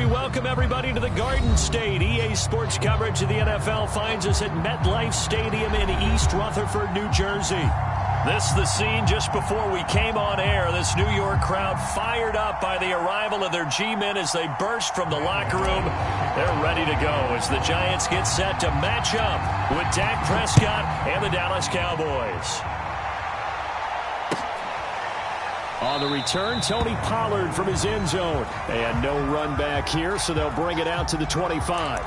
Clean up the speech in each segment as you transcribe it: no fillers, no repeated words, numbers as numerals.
welcome everybody to the Garden State. EA Sports coverage of the NFL finds us at MetLife Stadium in East Rutherford, New Jersey. This is the scene just before we came on air. This New York crowd fired up by the arrival of their G-men as they burst from the locker room. They're ready to go as the Giants get set to match up with Dak Prescott and the Dallas Cowboys. On the return, Tony Pollard from his end zone. And no run back here, so they'll bring it out to the 25.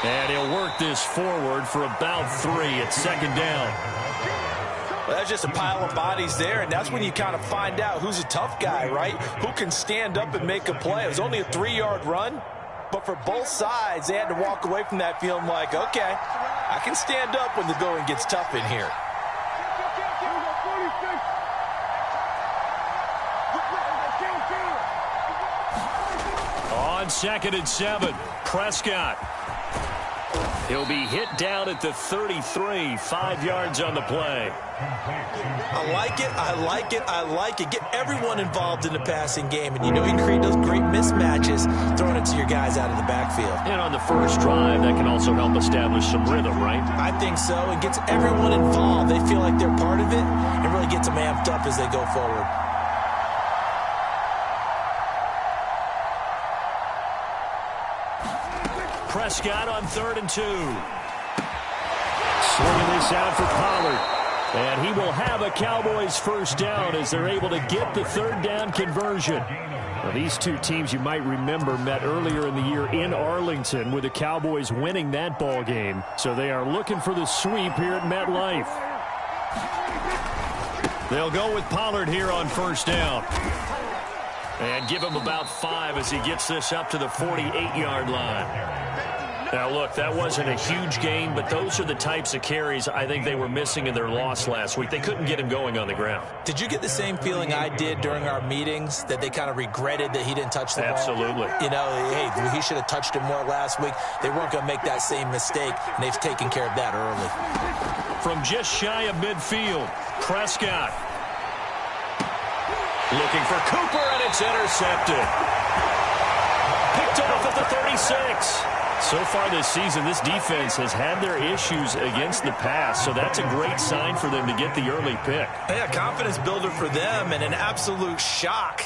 And he'll work this forward for about 3 at second down. Well, that's just a pile of bodies there, and that's when you kind of find out who's a tough guy, right? Who can stand up and make a play. It was only a 3-yard run, but for both sides, they had to walk away from that feeling like, okay, I can stand up when the going gets tough in here. On 2nd and 7, Prescott. He'll be hit down at the 33, 5 yards on the play. I like it, I like it, I like it. Get everyone involved in the passing game, and you know you can create those great mismatches throwing it to your guys out of the backfield. And on the first drive, that can also help establish some rhythm, right? I think so. It gets everyone involved. They feel like they're part of it and really gets them amped up as they go forward. Prescott on 3rd and 2. Swinging this out for Pollard. And he will have a Cowboys first down as they're able to get the 3rd down conversion. Now, these two teams, you might remember, met earlier in the year in Arlington with the Cowboys winning that ball game. So they are looking for the sweep here at MetLife. They'll go with Pollard here on first down. And give him about 5 as he gets this up to the 48-yard line. Now, look, that wasn't a huge gain, but those are the types of carries I think they were missing in their loss last week. They couldn't get him going on the ground. Did you get the same feeling I did during our meetings, that they kind of regretted that he didn't touch the ball? Absolutely. You know, hey, he should have touched it more last week. They weren't going to make that same mistake, and they've taken care of that early. From just shy of midfield, Prescott. Looking for Cooper, and it's intercepted. Picked off at the 36. So far this season, this defense has had their issues against the pass, so that's a great sign for them to get the early pick. Yeah, confidence builder for them, and an absolute shock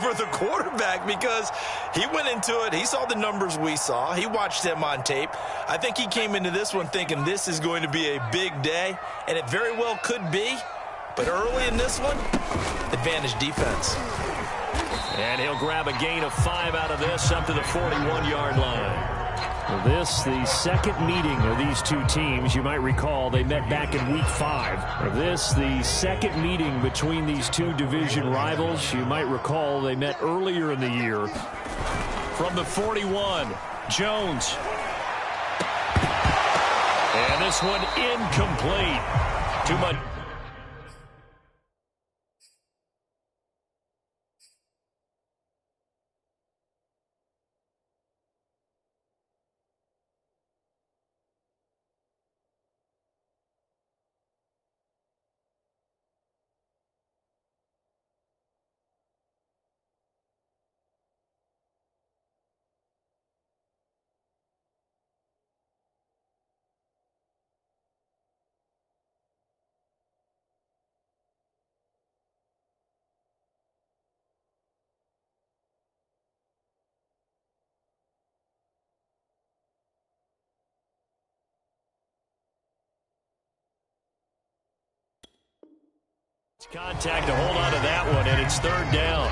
for the quarterback because he went into it. He saw the numbers we saw. He watched them on tape. I think he came into this one thinking this is going to be a big day, and it very well could be. But early in this one, advantage defense. And he'll grab a gain of 5 out of this up to the 41-yard line. This, the second meeting of these two teams. You might recall they met back in week 5. This, the second meeting between these two division rivals. You might recall they met earlier in the year. From the 41, Jones. And this one incomplete. Too much. Contact to hold on to that one, and it's 3rd down.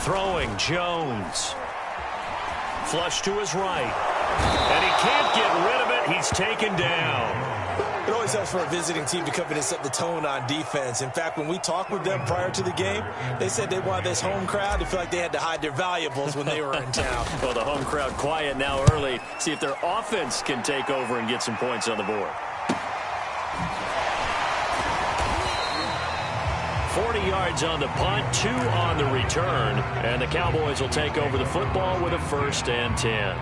Throwing Jones. Flush to his right. And he can't get rid of it. He's taken down. It always helps for a visiting team to come in and set the tone on defense. In fact, when we talked with them prior to the game, they said they wanted this home crowd to feel like they had to hide their valuables when they were in town. Well, the home crowd quiet now early. See if their offense can take over and get some points on the board. 40 yards on the punt, 2 on the return, and the Cowboys will take over the football with a 1st and 10.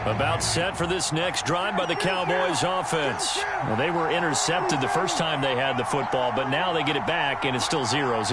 About set for this next drive by the Cowboys offense. Well, they were intercepted the first time they had the football, but now they get it back, and it's still 0-0.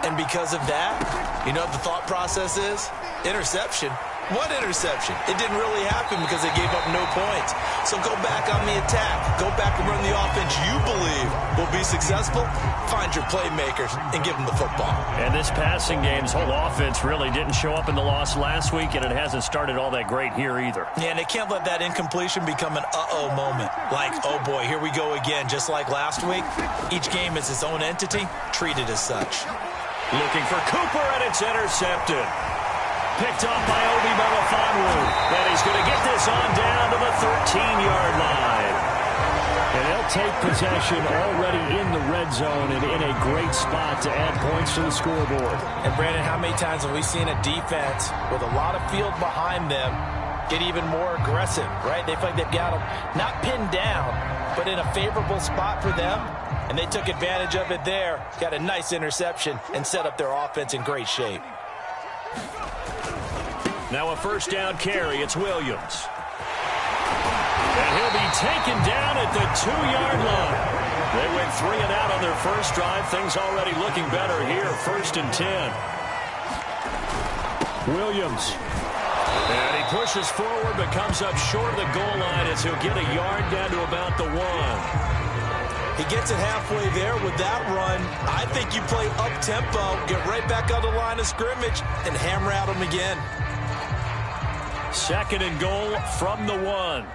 And because of that, you know what the thought process is? Interception. What interception? It didn't really happen because they gave up no points. So go back on the attack. Go back and run the offense you believe will be successful. Find your playmakers and give them the football. And this passing game's whole offense really didn't show up in the loss last week, and it hasn't started all that great here either. Yeah, and they can't let that incompletion become an uh-oh moment. Like, oh boy, here we go again. Just like last week, each game is its own entity, treated as such. Looking for Cooper, and it's intercepted. Picked up by Obi Melifonwu. And he's going to get this on down to the 13-yard line. And they'll take possession already in the red zone and in a great spot to add points to the scoreboard. And, Brandon, how many times have we seen a defense with a lot of field behind them get even more aggressive, right? They feel like they've got them not pinned down, but in a favorable spot for them. And they took advantage of it there, got a nice interception, and set up their offense in great shape. Now a 1st down carry. It's Williams. And he'll be taken down at the 2-yard line. They went 3 and out on their first drive. Things already looking better here. 1st and 10. Williams. And he pushes forward but comes up short of the goal line as he'll get a yard down to about the 1. He gets it halfway there with that run. I think you play up-tempo, get right back on the line of scrimmage, and hammer at him again. 2nd and goal from the 1.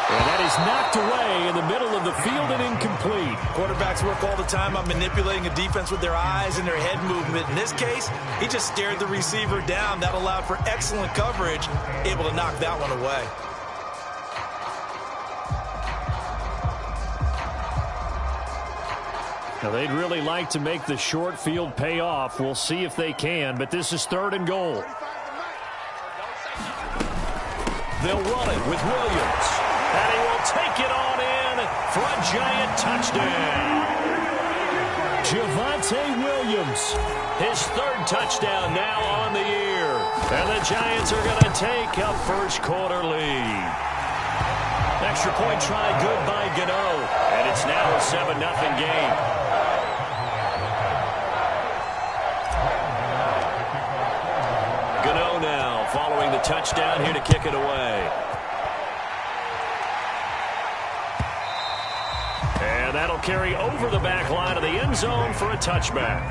And that is knocked away in the middle of the field and incomplete. Quarterbacks work all the time on manipulating a defense with their eyes and their head movement. In this case, he just stared the receiver down. That allowed for excellent coverage, able to knock that one away. Now, they'd really like to make the short field pay off. We'll see if they can, but this is 3rd and goal. They'll run it with Williams. And he will take it on in for a giant touchdown. Javonte Williams, his 3rd touchdown now on the year. And the Giants are going to take a first-quarter lead. Extra point try good by Gano. And it's now a 7-0 game. Gano now following the touchdown here to kick it away. And that'll carry over the back line of the end zone for a touchback.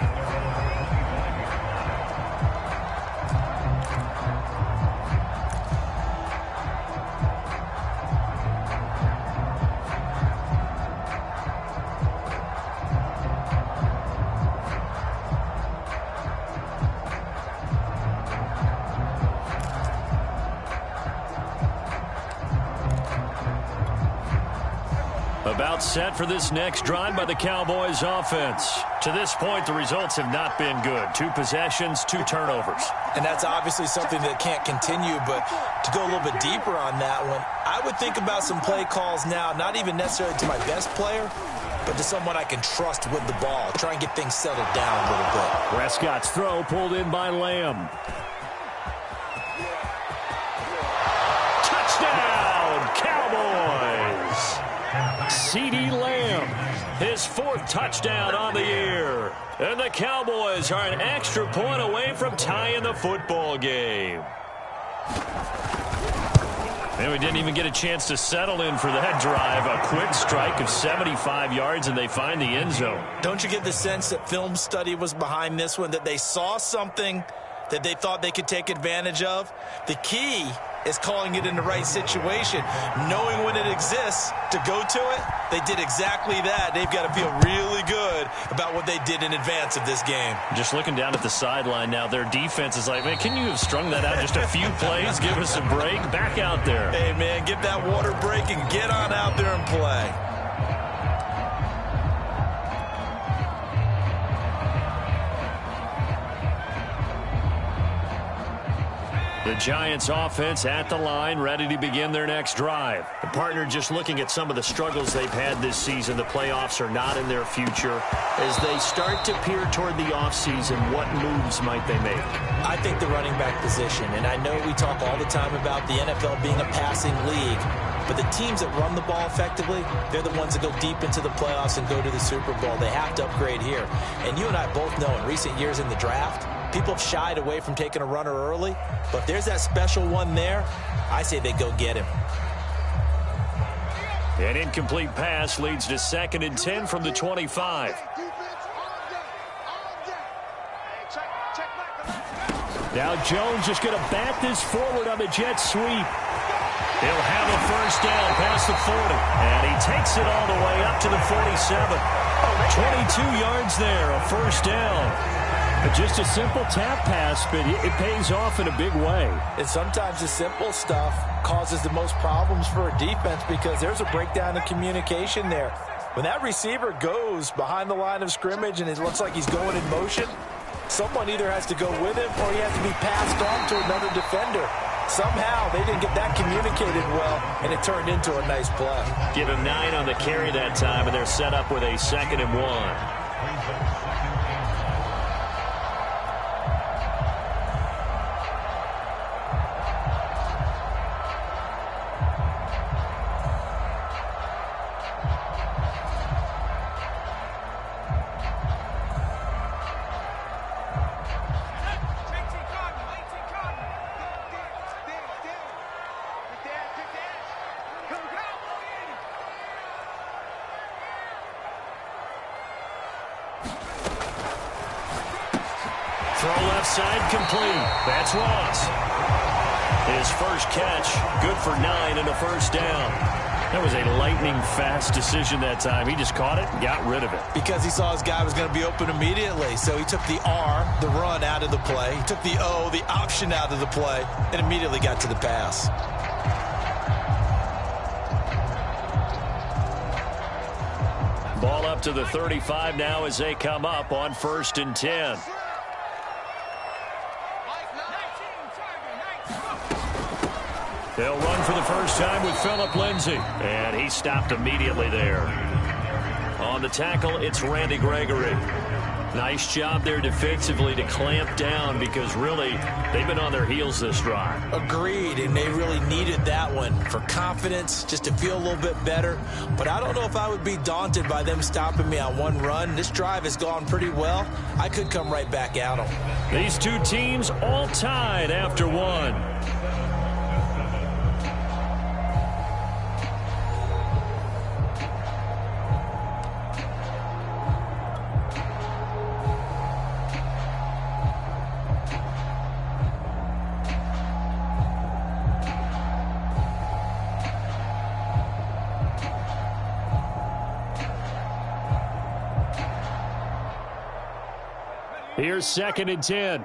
About set for this next drive by the Cowboys offense. To this point, the results have not been good. 2 possessions, 2 turnovers. And that's obviously something that can't continue, but to go a little bit deeper on that one, I would think about some play calls now, not even necessarily to my best player, but to someone I can trust with the ball. Try and get things settled down a little bit. Prescott's throw pulled in by Lamb. Touchdown, Cowboys! CeeDee Lamb, his 4th touchdown on the year. And the Cowboys are an extra point away from tying the football game. And we didn't even get a chance to settle in for that drive. A quick strike of 75 yards, and they find the end zone. Don't you get the sense that film study was behind this one, that they saw something that they thought they could take advantage of? The key is calling it in the right situation, knowing when it exists to go to it. They did exactly that. They've got to feel really good about what they did in advance of this game. Just looking down at the sideline now, their defense is like, man, can you have strung that out just a few plays? Give us a break. Back out there. Hey, man, get that water break and get on out there and play. The Giants offense at the line, ready to begin their next drive. The partner just looking at some of the struggles they've had this season. The playoffs are not in their future. As they start to peer toward the offseason, what moves might they make? I think the running back position, and I know we talk all the time about the NFL being a passing league, but the teams that run the ball effectively, they're the ones that go deep into the playoffs and go to the Super Bowl. They have to upgrade here. And you and I both know in recent years in the draft, people have shied away from taking a runner early, but if there's that special one there, I say they go get him. An incomplete pass leads to 2nd and 10 from the 25. Now Jones just going to bat this forward on the jet sweep. He'll have a first down past the 40, and he takes it all the way up to the 47. 22 yards there, a first down. Just a simple tap pass, but it pays off in a big way. And sometimes the simple stuff causes the most problems for a defense because there's a breakdown in communication there. When that receiver goes behind the line of scrimmage and it looks like he's going in motion, someone either has to go with him or he has to be passed on to another defender. Somehow they didn't get that communicated well, and it turned into a nice play. Give him 9 on the carry that time, and they're set up with a 2nd and 1. Throw left side complete. That's Ross. His first catch, good for 9 and a first down. That was a lightning-fast decision that time. He just caught it and got rid of it. Because he saw his guy was going to be open immediately. So he took the R, the run, out of the play. He took the O, the option, out of the play, and immediately got to the pass. Ball up to the 35 now as they come up on 1st and 10. They'll run for the first time with Phillip Lindsay. And he stopped immediately there. On the tackle, it's Randy Gregory. Nice job there defensively to clamp down because really they've been on their heels this drive. Agreed, and they really needed that one for confidence, just to feel a little bit better. But I don't know if I would be daunted by them stopping me on one run. This drive has gone pretty well. I could come right back at them. These two teams all tied after one. Here's 2nd and 10.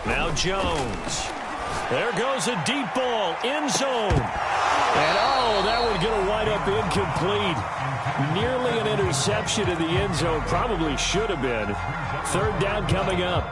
Now Jones. There goes a deep ball, end zone. And oh, that one going to wind up incomplete. Nearly an interception in the end zone. Probably should have been. 3rd down coming up.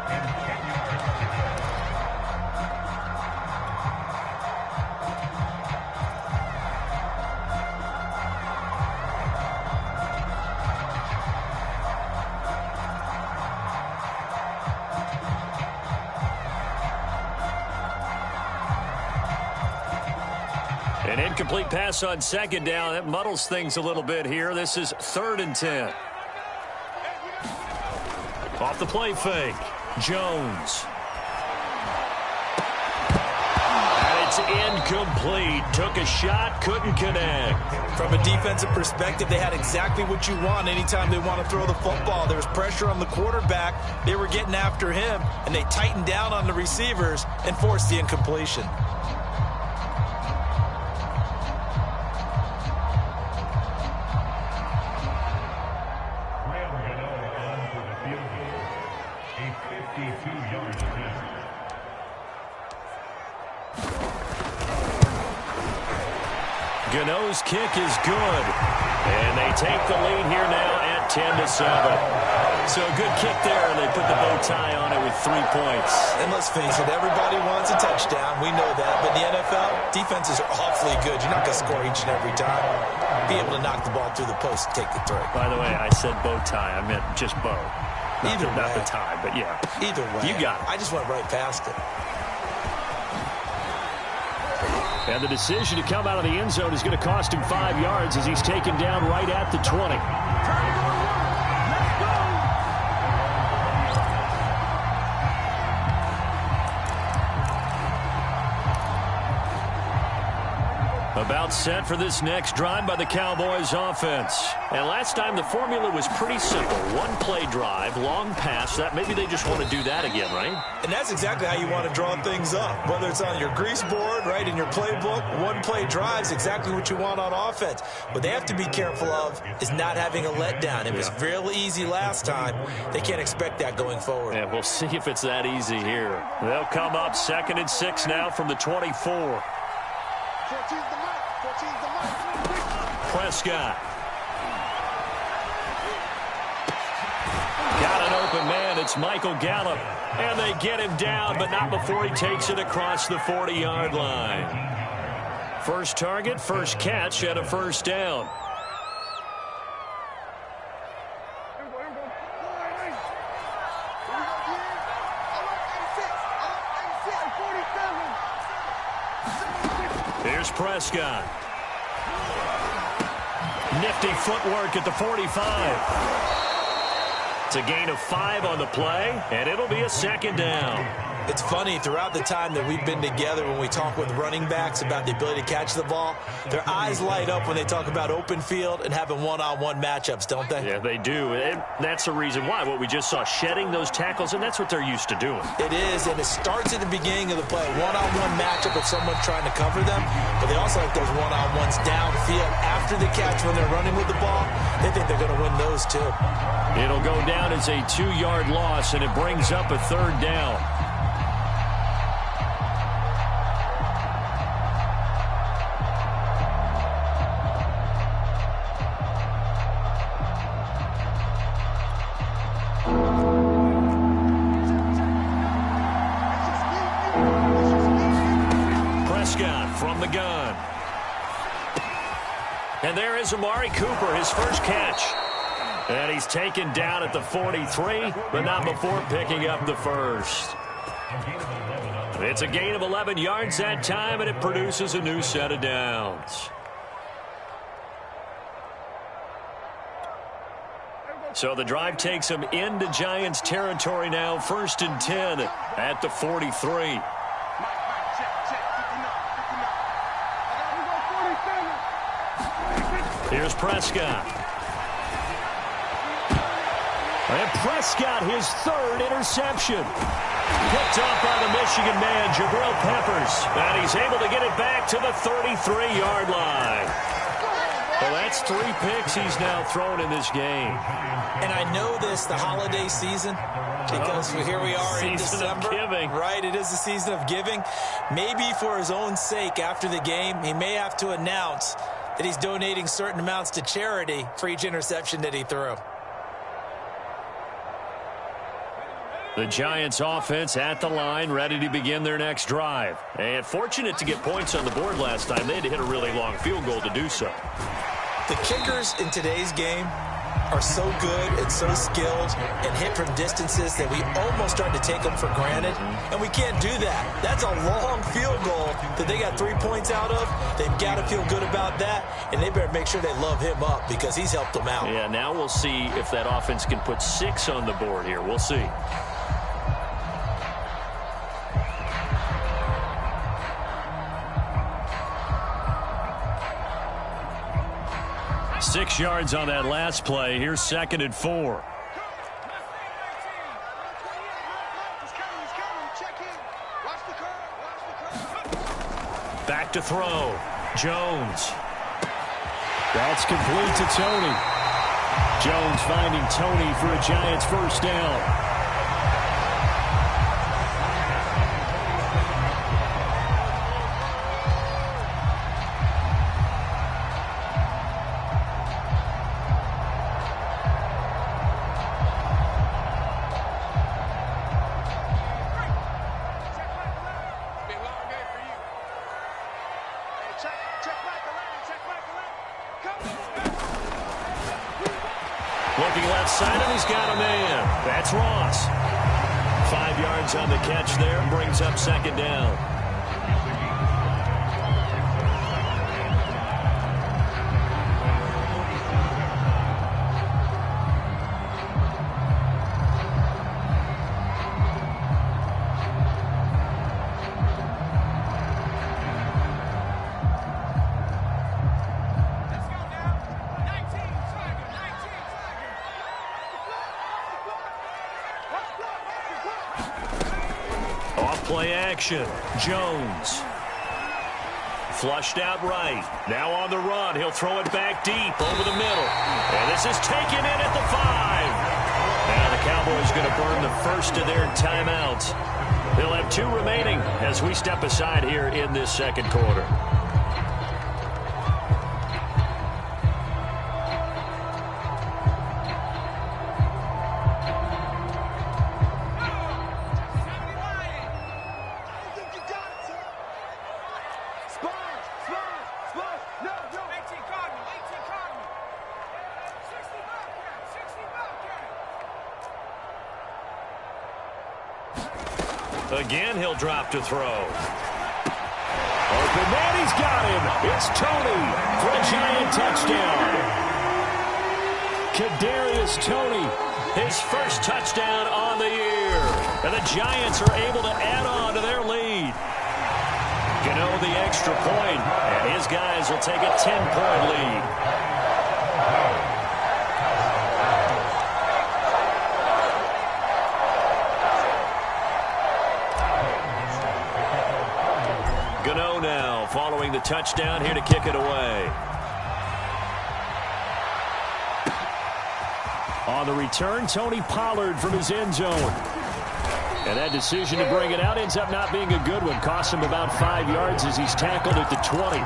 An incomplete pass on second down. That muddles things a little bit here. This is 3rd and 10. Off the play fake. Jones. And it's incomplete. Took a shot, couldn't connect. From a defensive perspective, they had exactly what you want anytime they want to throw the football. There was pressure on the quarterback. They were getting after him, and they tightened down on the receivers and forced the incompletion. Gano's kick is good. And they take the lead here now at 10-7. So a good kick there, and they put the bow tie on it with 3 points. And let's face it, everybody wants a touchdown. We know that. But in the NFL, defenses are awfully good. You're not going to score each and every time. Be able to knock the ball through the post and take the throw. By the way, I said bow tie. I meant just bow. Not the tie, but yeah. Either way. You got it. I just went right past it. And the decision to come out of the end zone is going to cost him 5 yards as he's taken down right at the 20. About set for this next drive by the Cowboys offense. And last time the formula was pretty simple. One play drive, long pass. That maybe they just want to do that again, right? And that's exactly how you want to draw things up. Whether it's on your grease board, right, in your playbook, one play drive is exactly what you want on offense. What they have to be careful of is not having a letdown. It was real easy last time. They can't expect that going forward. Yeah, we'll see if it's that easy here. They'll come up 2nd and 6 now from the 24. Prescott. Got an open man. It's Michael Gallup. And they get him down, but not before he takes it across the 40-yard line. First target, first catch, and a first down. Here's Prescott. Nifty footwork at the 45. It's a gain of 5 on the play, and it'll be a 2nd down. It's funny, throughout the time that we've been together, when we talk with running backs about the ability to catch the ball, their eyes light up when they talk about open field and having one-on-one matchups, don't they? Yeah, they do. And that's the reason why. What we just saw, shedding those tackles, and that's what they're used to doing. It is, and it starts at the beginning of the play. One-on-one matchup with someone trying to cover them, but they also like those one-on-ones downfield after the catch when they're running with the ball. They think they're going to win those, too. It'll go down as a 2-yard loss, and it brings up a 3rd down. From the gun. And there is Amari Cooper, his first catch. And he's taken down at the 43, but not before picking up the first. It's a gain of 11 yards that time, and it produces a new set of downs. So the drive takes them into Giants territory now, 1st and 10 at the 43. Here's Prescott. And Prescott, his 3rd interception. Picked off by the Michigan man, Jabril Peppers. And he's able to get it back to the 33-yard line. Well, that's 3 picks he's now thrown in this game. And I know this, the holiday season, because here we are in December. Season of giving. Right, it is the season of giving. Maybe for his own sake after the game, he may have to announce that he's donating certain amounts to charity for each interception that he threw. The Giants offense at the line, ready to begin their next drive. And fortunate to get points on the board last time. They had to hit a really long field goal to do so. The kickers in today's game are so good and so skilled and hit from distances that we almost start to take them for granted, and we can't do that. That's a long field goal that they got 3 points out of. They've got to feel good about that, and they better make sure they love him up because he's helped them out. Yeah, now we'll see if that offense can put 6 on the board here. We'll see. Six yards on that last play. Here's 2nd and 4. Back to throw. Jones. That's complete to Tony. Jones finding Tony for a Giants first down. Looking left side, and he's got a man. That's Ross. 5 yards on the catch there. Brings up 2nd down. Play action. Jones. Flushed out right. Now on the run. He'll throw it back deep over the middle. And this is taken in at the 5. Now the Cowboys going to burn the first of their timeouts. They'll have 2 remaining as we step aside here in this 2nd quarter. Again, he'll drop to throw. Open man, he's got him. It's Tony for a Giant touchdown. Kadarius Toney, his first touchdown on the year. And the Giants are able to add on to their lead. Gano the extra point, and his guys will take a 10-point lead. Gano now following the touchdown here to kick it away. On the return, Tony Pollard from his end zone. And that decision to bring it out ends up not being a good one. Costs him about 5 yards as he's tackled at the 20.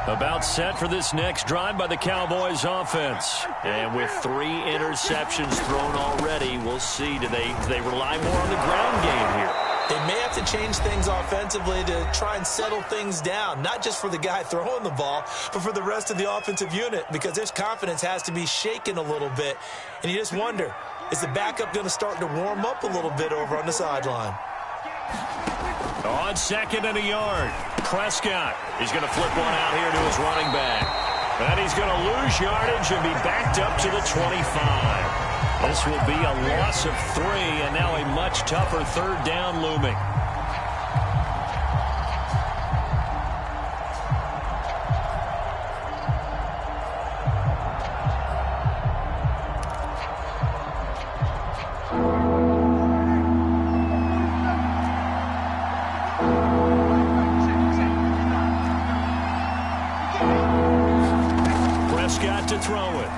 About set for this next drive by the Cowboys offense. And with 3 interceptions thrown already, we'll see. Do they rely more on the ground game here? They may have to change things offensively to try and settle things down, not just for the guy throwing the ball, but for the rest of the offensive unit, because their confidence has to be shaken a little bit. And you just wonder, is the backup going to start to warm up a little bit over on the sideline? On 2nd and a yard, Prescott is going to flip one out here to his running back. And he's going to lose yardage and be backed up to the 25. This will be a loss of 3, and now a much tougher 3rd down looming. Prescott to throw it.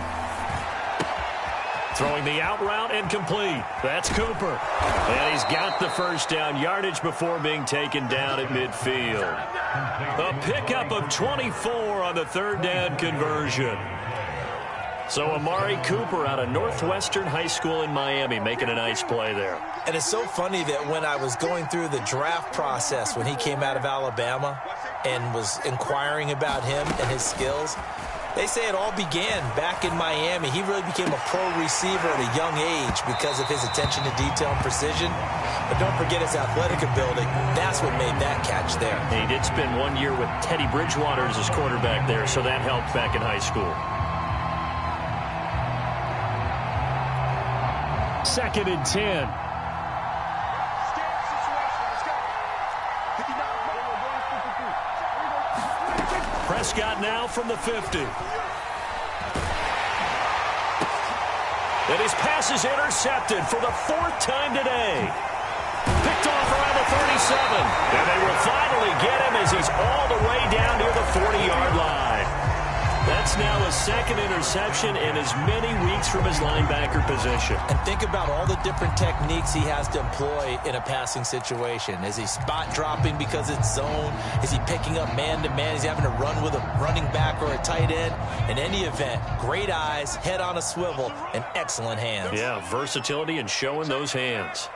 Throwing the out route and complete. That's Cooper. And he's got the first down yardage before being taken down at midfield. A pickup of 24 on the 3rd down conversion. So Amari Cooper out of Northwestern High School in Miami making a nice play there. And it's so funny that when I was going through the draft process when he came out of Alabama and was inquiring about him and his skills, they say it all began back in Miami. He really became a pro receiver at a young age because of his attention to detail and precision. But don't forget his athletic ability. That's what made that catch there. He did spend 1 year with Teddy Bridgewater as his quarterback there, so that helped back in high school. 2nd and 10. Prescott now from the 50. And his pass is intercepted for the 4th time today. Picked off around the 37. And they will finally get him as he's all the way down near the 40-yard line. That's now a 2nd interception in as many weeks from his linebacker position. And think about all the different techniques he has to employ in a passing situation. Is he spot dropping because it's zone? Is he picking up man-to-man? Is he having to run with a running back or a tight end? In any event, great eyes, head on a swivel, and excellent hands. Yeah, versatility and showing those hands.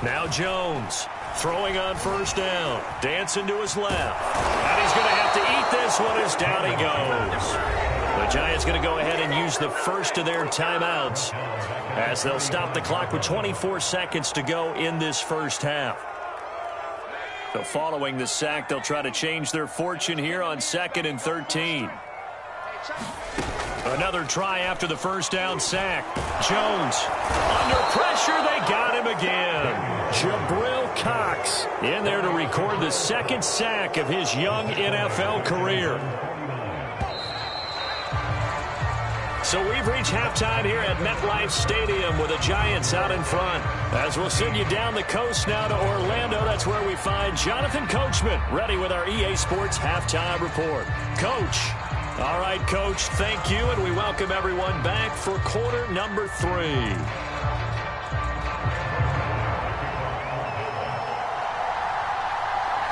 Now Jones throwing on 1st down. Dancing to his left. And he's going to have to eat this one as down he goes. The Giants going to go ahead and use the first of their timeouts as they'll stop the clock with 24 seconds to go in this first half. So following the sack, they'll try to change their fortune here on 2nd and 13. Another try after the 1st down sack. Jones under pressure. They got him again. Jabril Cox in there to record the 2nd sack of his young NFL career. So we've reached halftime here at MetLife Stadium with the Giants out in front. As we'll send you down the coast now to Orlando, that's where we find Jonathan Coachman ready with our EA Sports Halftime Report. Coach. All right, Coach, thank you, and we welcome everyone back for quarter number 3.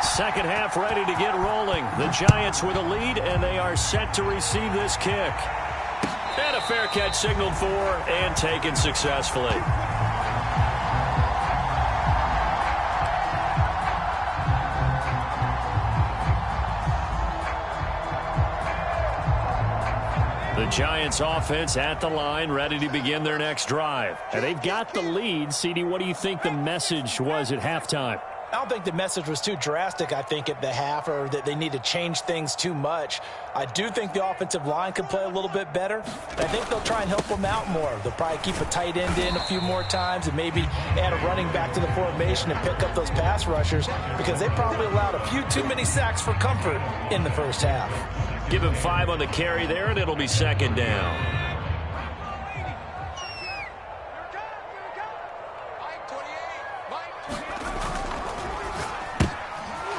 Second half ready to get rolling. The Giants with a lead, and they are set to receive this kick. And a fair catch signaled for and taken successfully. The Giants offense at the line, ready to begin their next drive. And they've got the lead. CD, what do you think the message was at halftime? I don't think the message was too drastic, I think, at the half, or that they need to change things too much. I do think the offensive line could play a little bit better. I think they'll try and help them out more. They'll probably keep a tight end in a few more times and maybe add a running back to the formation and pick up those pass rushers because they probably allowed a few too many sacks for comfort in the first half. Give him 5 on the carry there, and it'll be 2nd down.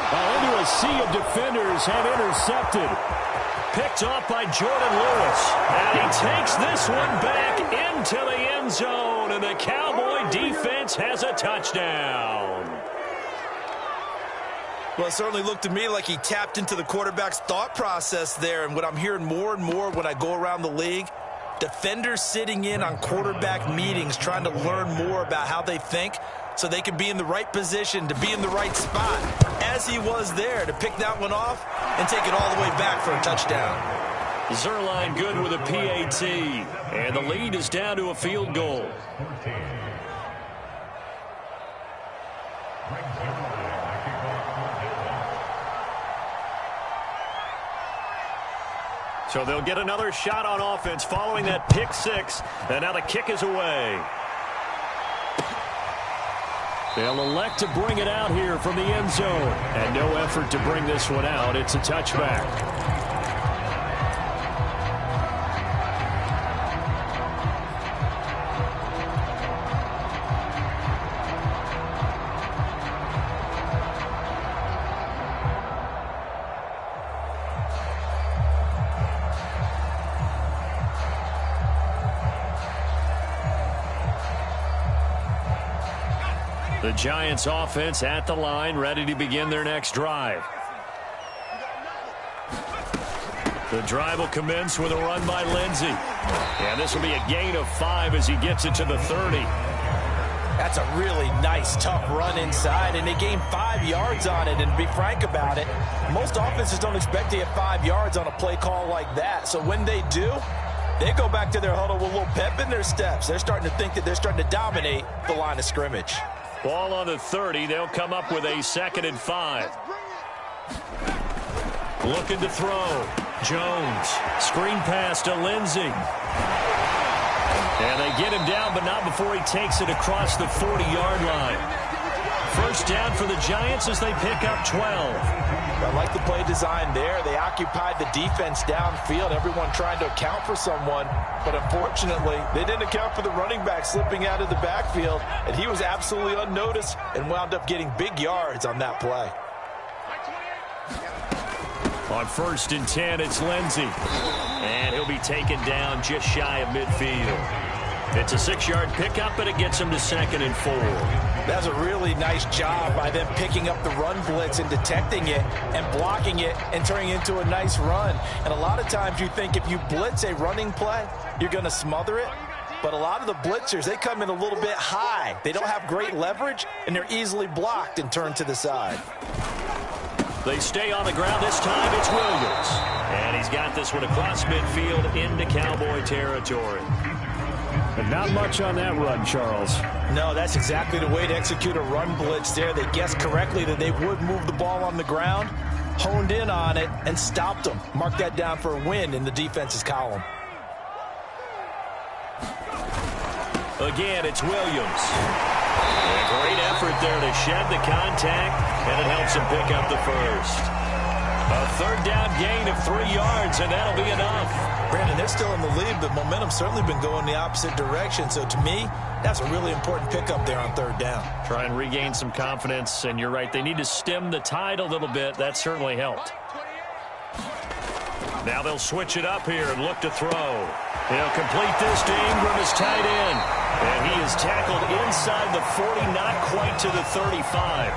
Into a sea of defenders and intercepted. Picked off by Jordan Lewis. And he takes this one back into the end zone, and the Cowboy defense has a touchdown. Well, it certainly looked to me like he tapped into the quarterback's thought process there. And what I'm hearing more and more when I go around the league, defenders sitting in on quarterback meetings trying to learn more about how they think so they can be in the right position to be in the right spot, as he was there to pick that one off and take it all the way back for a touchdown. Zerline good with a PAT, and the lead is down to a field goal. So they'll get another shot on offense following that pick 6, and now the kick is away. They'll elect to bring it out here from the end zone, and no effort to bring this one out. It's a touchback. The Giants offense at the line, ready to begin their next drive. The drive will commence with a run by Lindsey. And this will be a gain of 5 as he gets it to the 30. That's a really nice, tough run inside, and they gained 5 yards on it. And to be frank about it, most offenses don't expect to get 5 yards on a play call like that. So when they do, they go back to their huddle with a little pep in their steps. They're starting to think that they're starting to dominate the line of scrimmage. Ball on the 30. They'll come up with a 2nd and 5. Looking to throw. Jones. Screen pass to Lindsey. And they get him down, but not before he takes it across the 40-yard line. First down for the Giants as they pick up 12. I like the play design there. They occupied the defense downfield, everyone trying to account for someone. But unfortunately, they didn't account for the running back slipping out of the backfield, and he was absolutely unnoticed and wound up getting big yards on that play. On 1st and 10, it's Lindsey. And he'll be taken down just shy of midfield. It's a 6-yard pickup, and it gets him to 2nd and 4. That's a really nice job by them picking up the run blitz and detecting it and blocking it and turning it into a nice run. And a lot of times you think if you blitz a running play, you're going to smother it. But a lot of the blitzers, they come in a little bit high. They don't have great leverage, and they're easily blocked and turned to the side. They stay on the ground. This time it's Williams. And he's got this one across midfield into Cowboy territory. And not much on that run, Charles. No, that's exactly the way to execute a run blitz there. They guessed correctly that they would move the ball on the ground, honed in on it, and stopped them. Mark that down for a win in the defense's column. Again, it's Williams. And a great effort there to shed the contact, and it helps him pick up the first. A 3rd down gain of 3 yards, and that'll be enough. Brandon, they're still in the lead, but momentum's certainly been going the opposite direction. So to me, that's a really important pickup there on 3rd down. Try and regain some confidence, and you're right. They need to stem the tide a little bit. That certainly helped. Now they'll switch it up here and look to throw. He'll complete this to Ingram as tight end. And he is tackled inside the 40, not quite to the 35.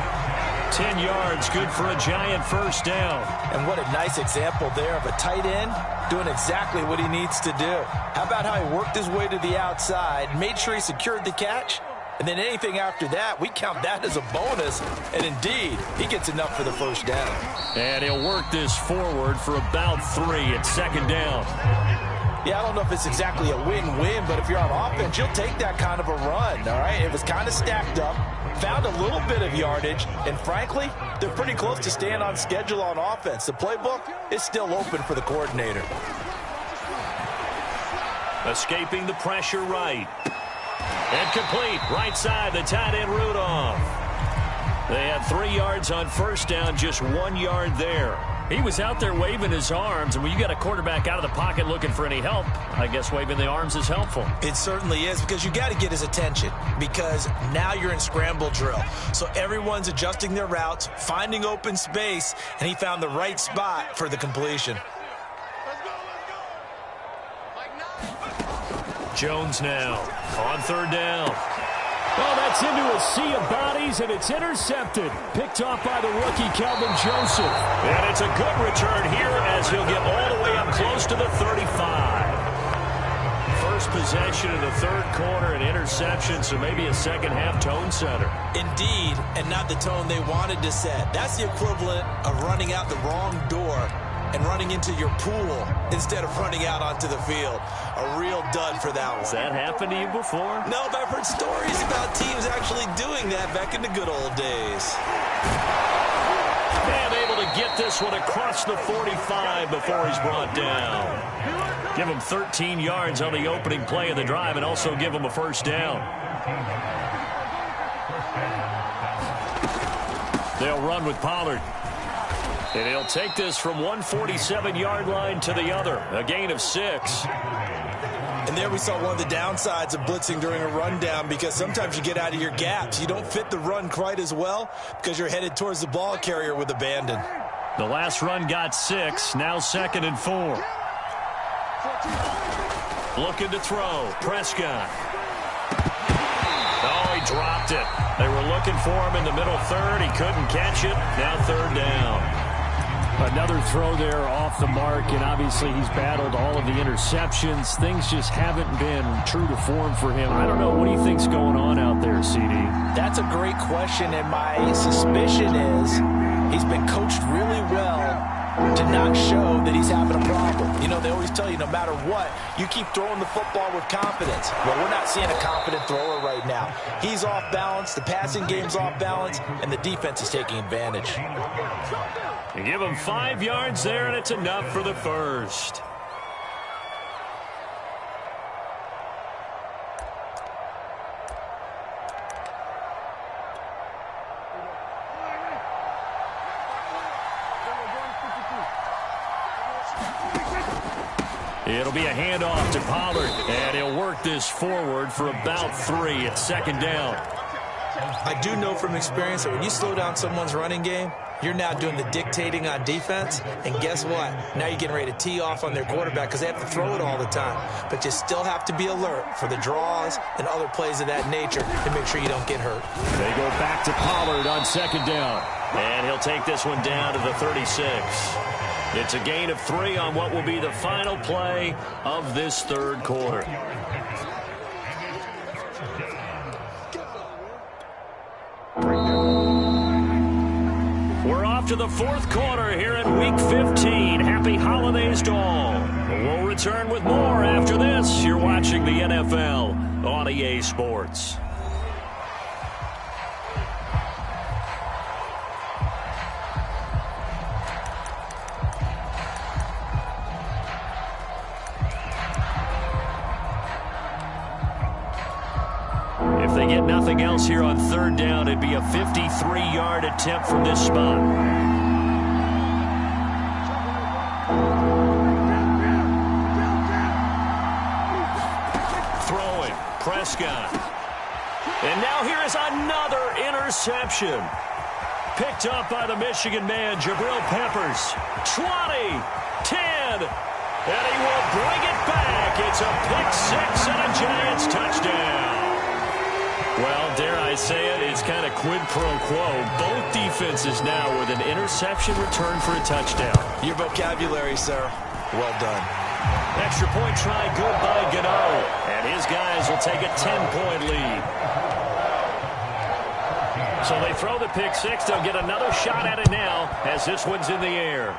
10 yards, good for a Giant first down. And what a nice example there of a tight end doing exactly what he needs to do. How about how he worked his way to the outside, made sure he secured the catch, and then anything after that, we count that as a bonus. And indeed, he gets enough for the first down. And he'll work this forward for about 3 at 2nd down. Yeah, I don't know if it's exactly a win-win, but if you're on offense, you'll take that kind of a run, all right? It was kind of stacked up, found a little bit of yardage, and frankly, they're pretty close to staying on schedule on offense. The playbook is still open for the coordinator. Escaping the pressure right. And complete, right side, the tight end Rudolph. They had 3 yards on first down, just 1 yard there. He was out there waving his arms, and when you got a quarterback out of the pocket looking for any help, I guess waving the arms is helpful. It certainly is, because you got to get his attention, because now you're in scramble drill. So everyone's adjusting their routes, finding open space, and he found the right spot for the completion. Jones now on 3rd down. Well, that's into a sea of bodies, and it's intercepted. Picked off by the rookie, Kelvin Joseph. And it's a good return here as he'll get all the way up close to the 35. First possession of the 3rd quarter, an interception, so maybe a second-half tone setter. Indeed, and not the tone they wanted to set. That's the equivalent of running out the wrong door and running into your pool instead of running out onto the field. A real dud for that one. Has that happened to you before? No, but I've heard stories about teams actually doing that back in the good old days. And able to get this one across the 45 before he's brought down. Give him 13 yards on the opening play of the drive and also give him a first down. They'll run with Pollard. And he'll take this from 147-yard line to the other. A gain of 6. And there we saw one of the downsides of blitzing during a rundown, because sometimes you get out of your gaps. You don't fit the run quite as well because you're headed towards the ball carrier with abandon. The last run got 6. Now 2nd and 4. Looking to throw. Prescott. Oh, They dropped it. They were looking for him in the middle third. He couldn't catch it. Now third down. Another throw there off the mark, and obviously he's battled all of the interceptions. Things just haven't been true to form for him. I don't know. What do you think's going on out there, CD? That's a great question, and my suspicion is he's been coached really well to not show that he's having a problem. You know, they always tell you no matter what, you keep throwing the football with confidence. Well, we're not seeing a confident thrower right now. He's off balance, the passing game's off balance, and the defense is taking advantage. You give him 5 yards there, and it's enough for the first. It'll be a handoff to Pollard, and he'll work this forward for about 3. It's second down. I do know from experience that when you slow down someone's running game, you're now doing the dictating on defense, and guess what? Now you're getting ready to tee off on their quarterback because they have to throw it all the time. But you still have to be alert for the draws and other plays of that nature to make sure you don't get hurt. They go back to Pollard on second down. And he'll take this one down to the 36. It's a gain of 3 on what will be the final play of this third quarter. We're off to the fourth quarter here in Week 15. Happy holidays to all. We'll return with more after this. You're watching the NFL on EA Sports. If they get nothing else here on third down, it'd be a 53-yard attempt from this spot. Throwing, Prescott. And now here is another interception. Picked up by the Michigan man, Jabril Peppers. 20, 10, and he will bring it back. It's a pick 6 and a Giants touchdown. Well, dare I say it, it's kind of quid pro quo. Both defenses now with an interception return for a touchdown. Your vocabulary, sir. Well done. Extra point try good by Gano. And his guys will take a 10-point lead. So they throw the pick 6. They'll get another shot at it now as this one's in the air.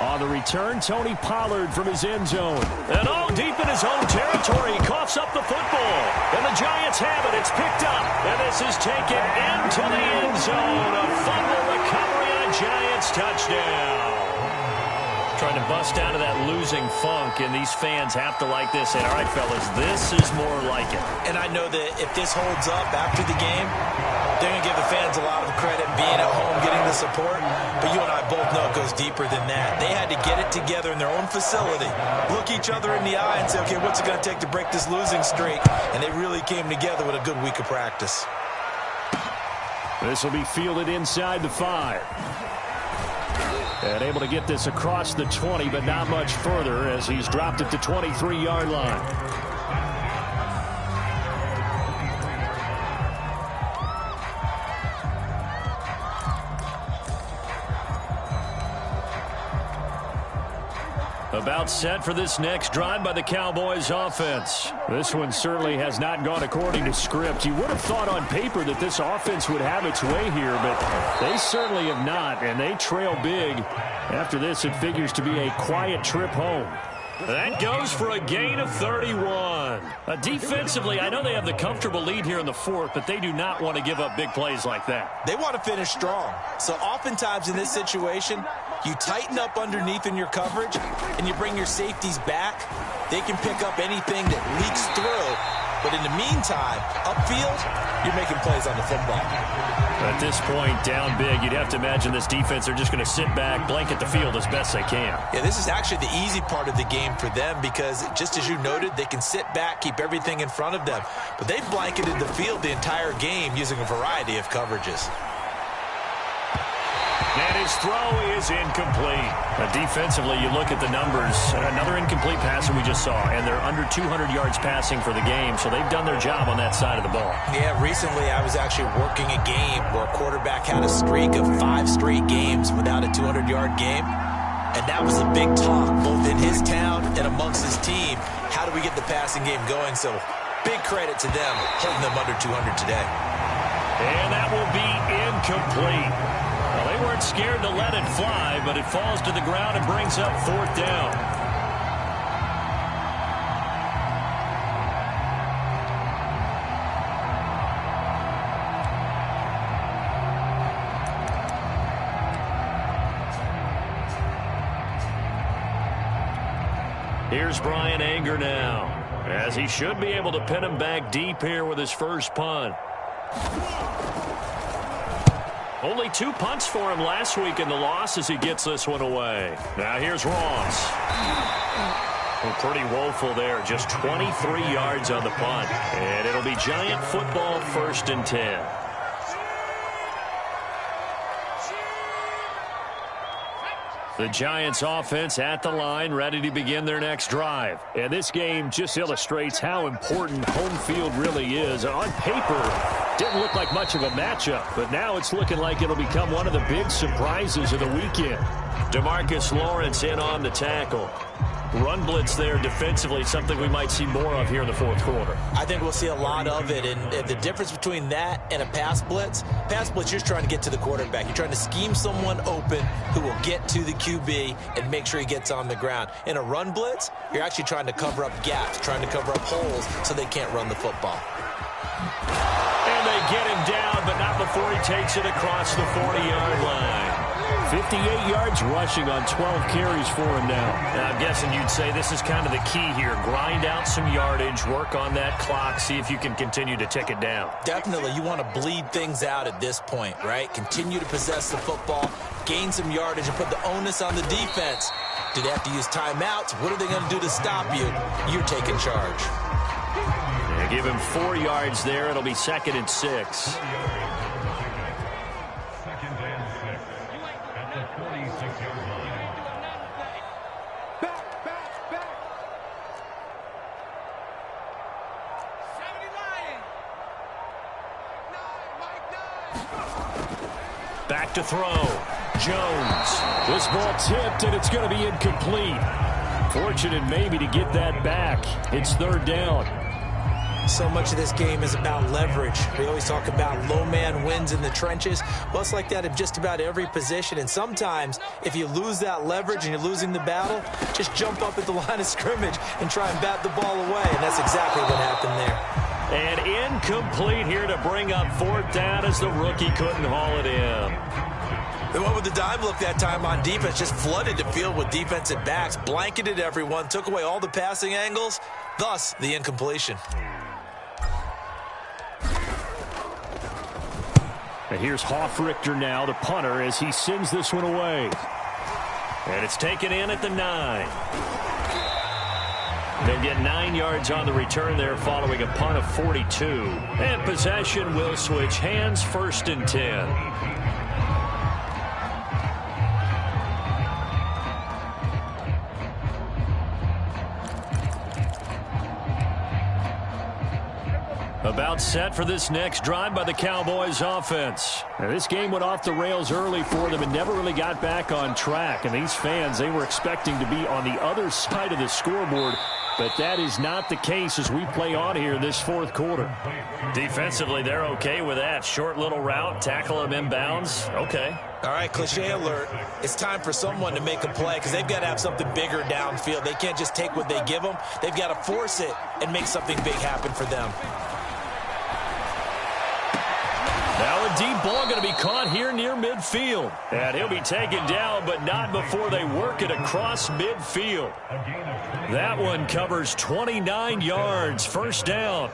On the return, Tony Pollard from his end zone. And all deep in his own territory, he coughs up the football. And the Giants have it. It's picked up. And this is taken into the end zone. A fumble recovery and a Giants touchdown. Trying to bust out of that losing funk, and these fans have to like this. And all right, fellas, this is more like it. And I know that if this holds up after the game, they're going to give the fans a lot of credit being at home, getting the support. But you and I both know it goes deeper than that. They had to get it together in their own facility, look each other in the eye and say, okay, what's it going to take to break this losing streak? And they really came together with a good week of practice. This will be fielded inside the 5. And able to get this across the 20, but not much further as he's dropped at the 23-yard line. About set for this next drive by the Cowboys offense. This one certainly has not gone according to script. You would have thought on paper that this offense would have its way here, but they certainly have not, and they trail big. After this, it figures to be a quiet trip home. That goes for a gain of 31. Defensively, I know they have the comfortable lead here in the fourth, but they do not want to give up big plays like that. They want to finish strong. So oftentimes in this situation, you tighten up underneath in your coverage, and you bring your safeties back. They can pick up anything that leaks through. But in the meantime, upfield, you're making plays on the football. At this point, down big, you'd have to imagine this defense are just going to sit back, blanket the field as best they can. Yeah, this is actually the easy part of the game for them because, just as you noted, they can sit back, keep everything in front of them. But they've blanketed the field the entire game using a variety of coverages. And his throw is incomplete. Defensively, you look at the numbers. Another incomplete pass that we just saw, and they're under 200 yards passing for the game, so they've done their job on that side of the ball. Yeah, recently I was actually working a game where a quarterback had a streak of 5 straight games without a 200-yard game. And that was a big talk, both in his town and amongst his team. How do we get the passing game going? So big credit to them, holding them under 200 today. And that will be incomplete. Well, they weren't scared to let it fly, but it falls to the ground and brings up 4th down. Here's Brian Anger now, as he should be able to pin him back deep here with his first punt. Only 2 punts for him last week in the loss as he gets this one away. Now here's Ross. Well, pretty woeful there. Just 23 yards on the punt. And it'll be Giant football, 1st and 10. The Giants offense at the line, ready to begin their next drive. And this game just illustrates how important home field really is. On paper, didn't look like much of a matchup, but now it's looking like it'll become one of the big surprises of the weekend. DeMarcus Lawrence in on the tackle. Run blitz there defensively, something we might see more of here in the 4th quarter. I think we'll see a lot of it, and the difference between that and a pass blitz, you're just trying to get to the quarterback. You're trying to scheme someone open who will get to the QB and make sure he gets on the ground. In a run blitz, you're actually trying to cover up gaps, trying to cover up holes so they can't run the football. And they get him down, but not before he takes it across the 40-yard line. 58 yards rushing on 12 carries for him now. I'm guessing you'd say this is kind of the key here. Grind out some yardage, work on that clock, see if you can continue to tick it down. Definitely. You want to bleed things out at this point, right? Continue to possess the football, gain some yardage, and put the onus on the defense. Do they have to use timeouts? What are they going to do to stop you? You're taking charge. Yeah, give him 4 yards there. It'll be 2nd and 6. Back to throw. Jones. This ball tipped, and it's going to be incomplete. Fortunate maybe to get that back. It's 3rd down. So much of this game is about leverage. We always talk about low man wins in the trenches. Well, it's like that in just about every position. And sometimes, if you lose that leverage and you're losing the battle, just jump up at the line of scrimmage and try and bat the ball away. And that's exactly what happened there. And incomplete here to bring up 4th down as the rookie couldn't haul it in. They went with the dime look that time on defense, just flooded the field with defensive backs, blanketed everyone, took away all the passing angles, thus the incompletion. And here's Hoffrichter now, the punter, as he sends this one away. And it's taken in at the 9. They'll get 9 yards on the return there following a punt of 42. And possession will switch hands, 1st and 10. About set for this next drive by the Cowboys offense. Now, this game went off the rails early for them and never really got back on track. And these fans, they were expecting to be on the other side of the scoreboard. But that is not the case as we play on here this 4th quarter. Defensively, they're okay with that. Short little route, tackle him inbounds. Okay. All right, cliche alert. It's time for someone to make a play because they've got to have something bigger downfield. They can't just take what they give them. They've got to force it and make something big happen for them. Now a deep ball going to be caught here near midfield. And he'll be taken down, but not before they work it across midfield. That one covers 29 yards. 1st down.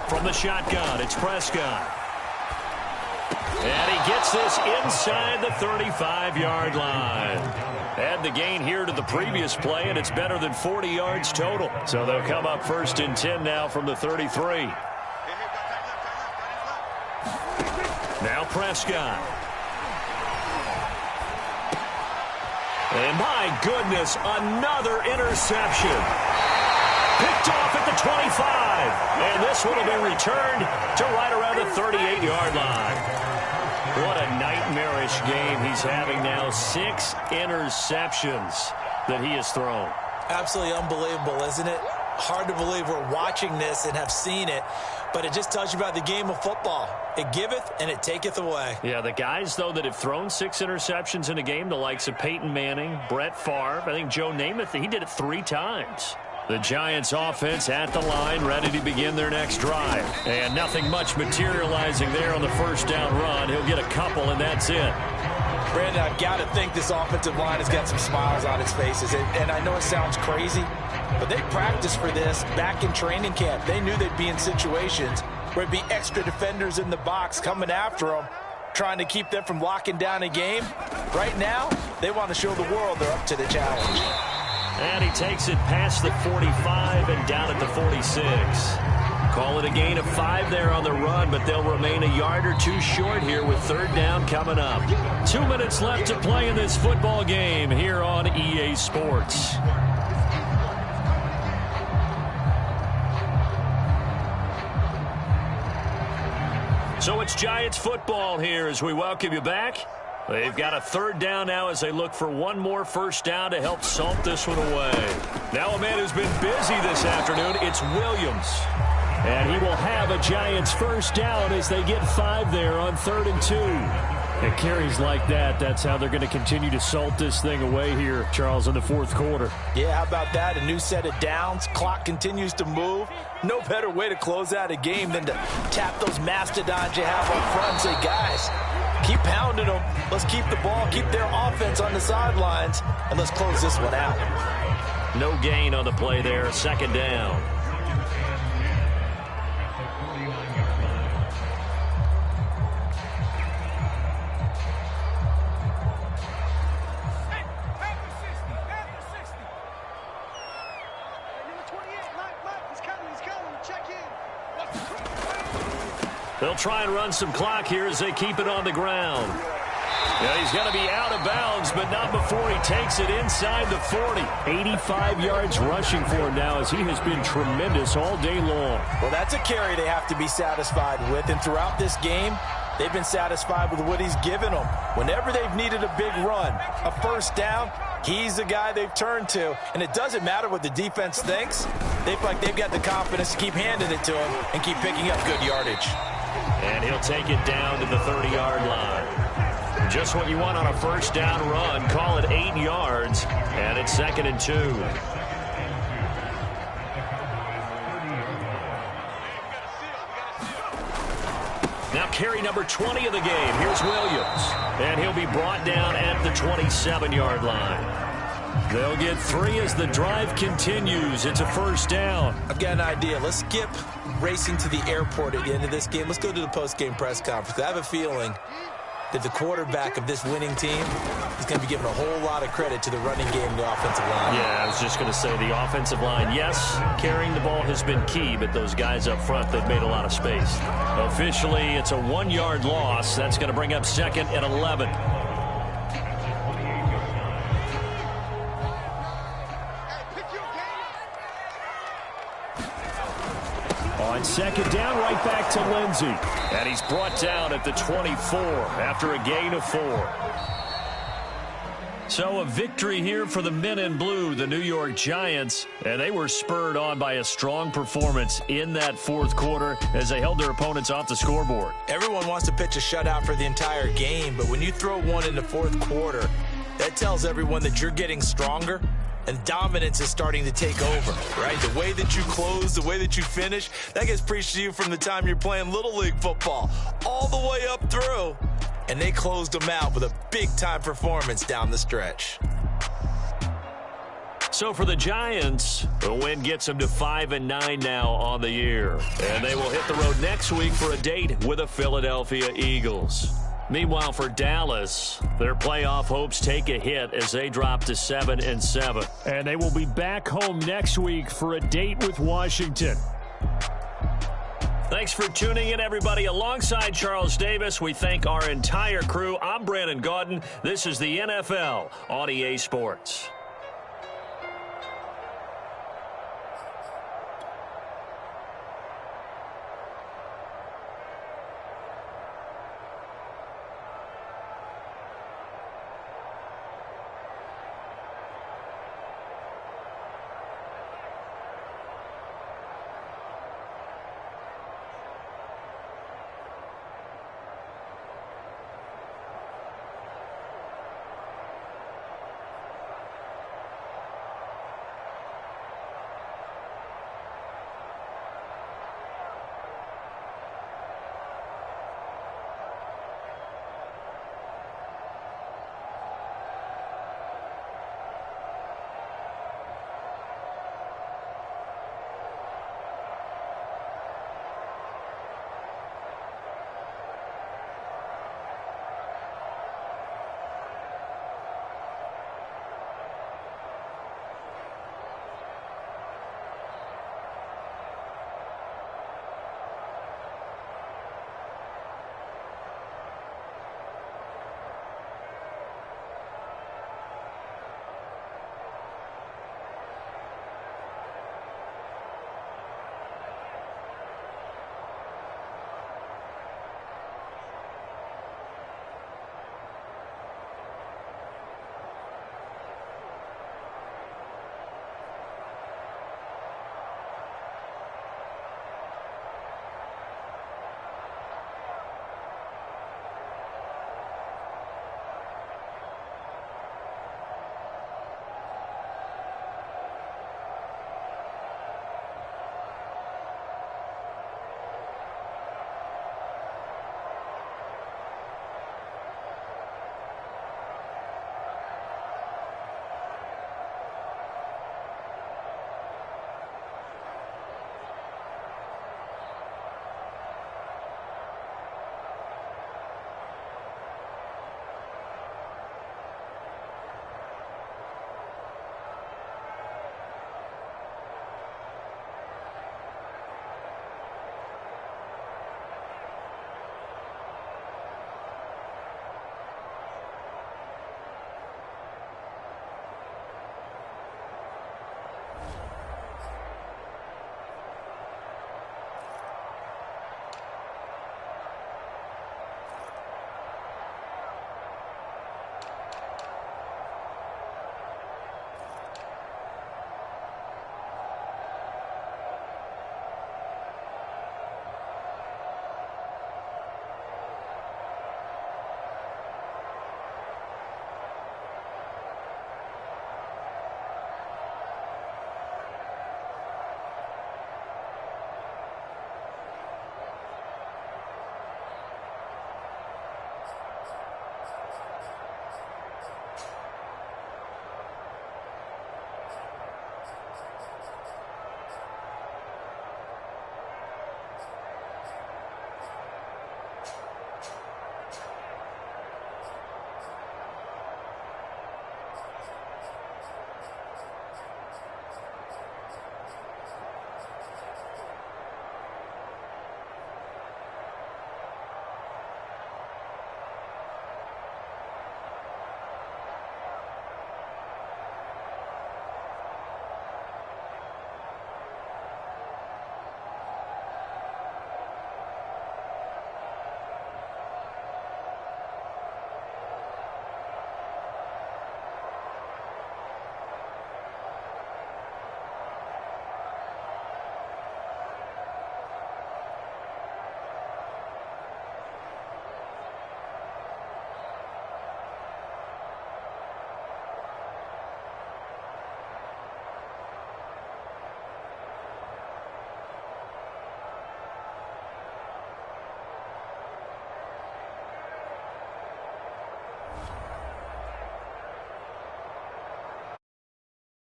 From the shotgun, it's Prescott. And he gets this inside the 35-yard line. Add the gain here to the previous play, and it's better than 40 yards total. So they'll come up 1st and 10 now from the 33. Now Prescott. And my goodness, another interception. Picked off at the 25. And this one will be returned to right around the 38-yard line. What a nightmarish game he's having now. 6 interceptions that he has thrown. Absolutely unbelievable, isn't it? Hard to believe we're watching this and have seen it, but it just tells you about the game of football. It giveth and it taketh away. Yeah, the guys, though, that have thrown 6 interceptions in a game, the likes of Peyton Manning, Brett Favre, I think Joe Namath, he did it 3 times. The Giants offense at the line, ready to begin their next drive. And nothing much materializing there on the first down run. He'll get a couple, and that's it. Brandon, I've got to think this offensive line has got some smiles on its faces. And I know it sounds crazy, but they practiced for this back in training camp. They knew they'd be in situations where it'd be extra defenders in the box coming after them, trying to keep them from locking down a game. Right now, they want to show the world they're up to the challenge. And he takes it past the 45 and down at the 46. Call it a gain of 5 there on the run, but they'll remain a yard or 2 short here with 3rd down coming up. 2 minutes left to play in this football game here on EA Sports. So it's Giants football here as we welcome you back. They've got a 3rd down now as they look for one more first down to help salt this one away. Now a man who's been busy this afternoon, it's Williams. And he will have a Giants first down as they get 5 there on 3rd and 2. And carries like that, that's how they're going to continue to salt this thing away here, Charles, in the 4th quarter. Yeah, how about that? A new set of downs. Clock continues to move. No better way to close out a game than to tap those mastodons you have up front and say, guys, keep pounding them. Let's keep the ball, keep their offense on the sidelines, and let's close this one out. No gain on the play there, 2nd down. They'll try and run some clock here as they keep it on the ground. Yeah, he's going to be out of bounds, but not before he takes it inside the 40. 85 yards rushing for him now as he has been tremendous all day long. Well, that's a carry they have to be satisfied with, and throughout this game, they've been satisfied with what he's given them. Whenever they've needed a big run, a first down, he's the guy they've turned to. And it doesn't matter what the defense thinks. They feel like they've got the confidence to keep handing it to him and keep picking up good yardage. And he'll take it down to the 30-yard line. Just what you want on a first down run. Call it 8 yards, and it's 2nd and 2. Now carry number 20 of the game. Here's Williams. And he'll be brought down at the 27-yard line. They'll get 3 as the drive continues. It's a first down. I've got an idea. Let's skip racing to the airport at the end of this game. Let's go to the post-game press conference. I have a feeling that the quarterback of this winning team is going to be given a whole lot of credit to the running game and the offensive line. Yeah, I was just going to say the offensive line, yes, carrying the ball has been key, but those guys up front, they've made a lot of space. Officially, it's a 1-yard loss. That's going to bring up 2nd and 11. On 2nd down, right back to Lindsey. And he's brought down at the 24 after a gain of 4. So a victory here for the men in blue, the New York Giants. And they were spurred on by a strong performance in that 4th quarter as they held their opponents off the scoreboard. Everyone wants to pitch a shutout for the entire game, but when you throw one in the 4th quarter, that tells everyone that you're getting stronger. And dominance is starting to take over, right? The way that you close, the way that you finish, that gets preached to you from the time you're playing Little League football all the way up through. And they closed them out with a big-time performance down the stretch. So for the Giants, the win gets them to 5-9 now on the year. And they will hit the road next week for a date with the Philadelphia Eagles. Meanwhile, for Dallas, their playoff hopes take a hit as they drop to 7-7. And they will be back home next week for a date with Washington. Thanks for tuning in, everybody. Alongside Charles Davis, we thank our entire crew. I'm Brandon Gaudin. This is the NFL on EA Sports.